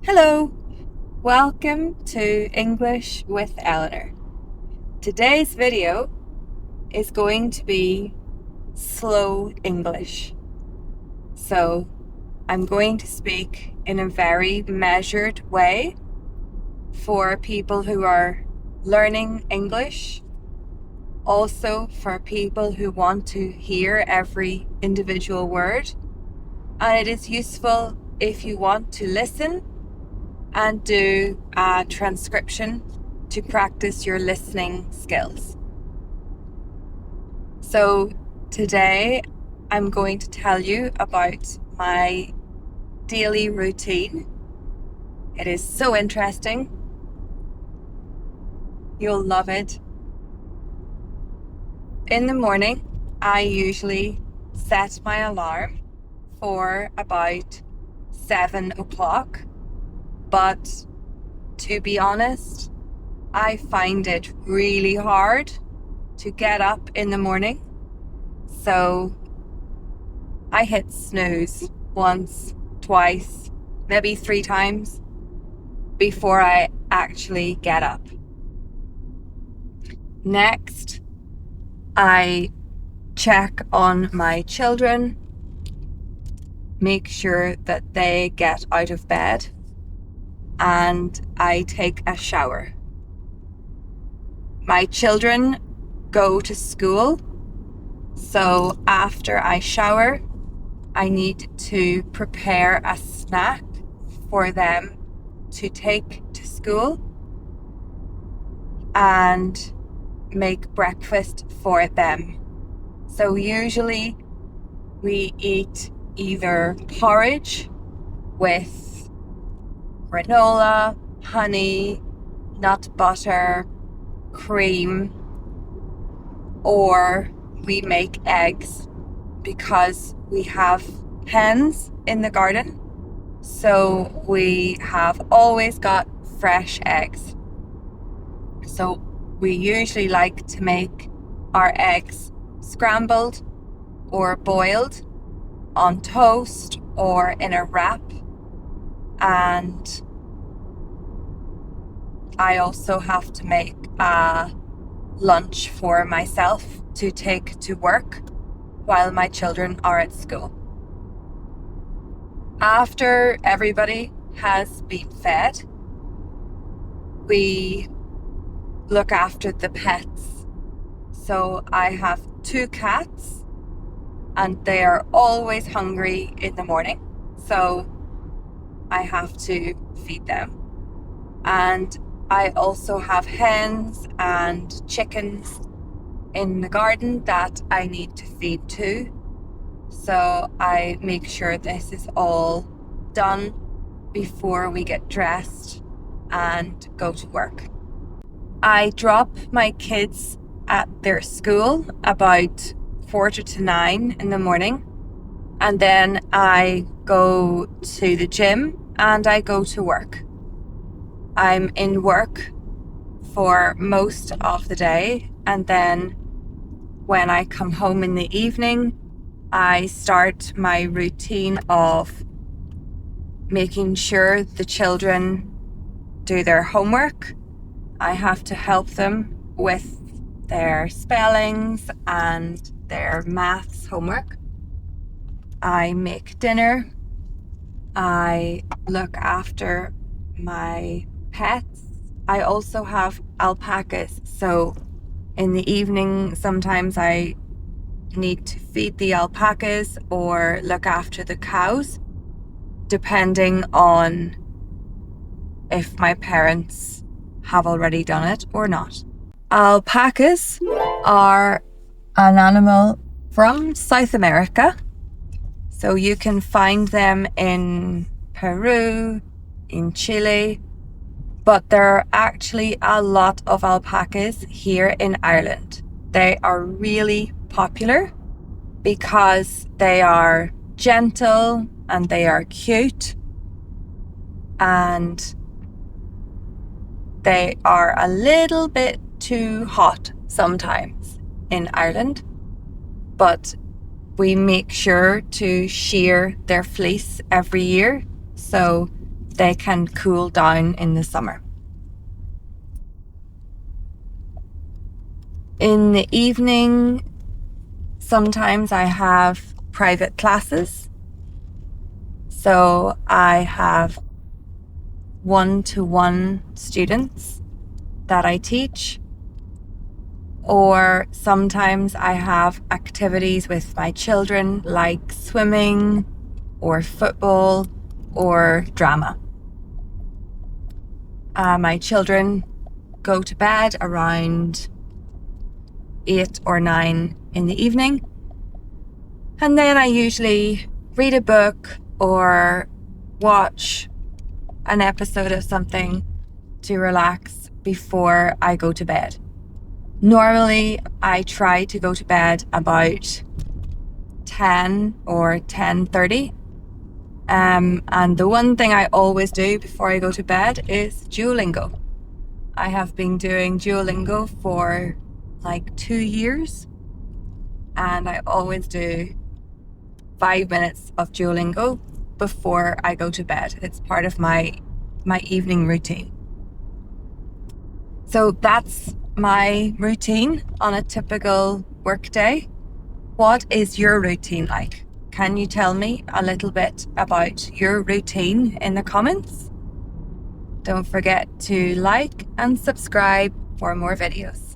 Hello, welcome to English with Eleanor. Today's video is going to be slow English. So I'm going to speak in a very measured way for people who are learning English, also for people who want to hear every individual word. And it is useful if you want to listen and do a transcription to practice your listening skills. So today I'm going to tell you about my daily routine. It is so interesting. You'll love it. In the morning, I usually set my alarm for about 7 o'clock, but to be honest, I find it really hard to get up in the morning. So I hit snooze once, twice, maybe 3 times before I actually get up. Next, I check on my children, make sure that they get out of bed, and I take a shower. My children go to school, so after I shower, I need to prepare a snack for them to take to school and make breakfast for them. So usually we eat either porridge with granola, honey, nut butter, cream, or we make eggs because we have hens in the garden. So we have always got fresh eggs. So we usually like to make our eggs scrambled or boiled on toast or in a wrap. And I also have to make a lunch for myself to take to work while my children are at school. After everybody has been fed, we look after the pets. So I have 2 cats and they are always hungry in the morning. So I have to feed them. And I also have hens and chickens in the garden that I need to feed too. So I make sure this is all done before we get dressed and go to work. I drop my kids at their school about 8:45 in the morning, and then I go to the gym and I go to work. I'm in work for most of the day, and then when I come home in the evening, I start my routine of making sure the children do their homework. I have to help them with their spellings and their maths homework. I make dinner. I look after my pets. I also have alpacas, so in the evening sometimes I need to feed the alpacas or look after the cows, depending on if my parents have already done it or not. Alpacas are an animal from South America, so you can find them in Peru, in Chile, but there are actually a lot of alpacas here in Ireland. They are really popular because they are gentle and they are cute, and they are a little bit too hot sometimes in Ireland, but we make sure to shear their fleece every year, so they can cool down in the summer. In the evening, sometimes I have private classes. So I have one-to-one students that I teach, or sometimes I have activities with my children like swimming or football or drama. My children go to bed around 8 or 9 in the evening, and then I usually read a book or watch an episode of something to relax before I go to bed. Normally, I try to go to bed about 10 or 10:30. And the one thing I always do before I go to bed is Duolingo. I have been doing Duolingo for like 2 years, and I always do 5 minutes of Duolingo before I go to bed. It's part of my evening routine. So that's my routine on a typical workday. What is your routine like? Can you tell me a little bit about your routine in the comments? Don't forget to like and subscribe for more videos.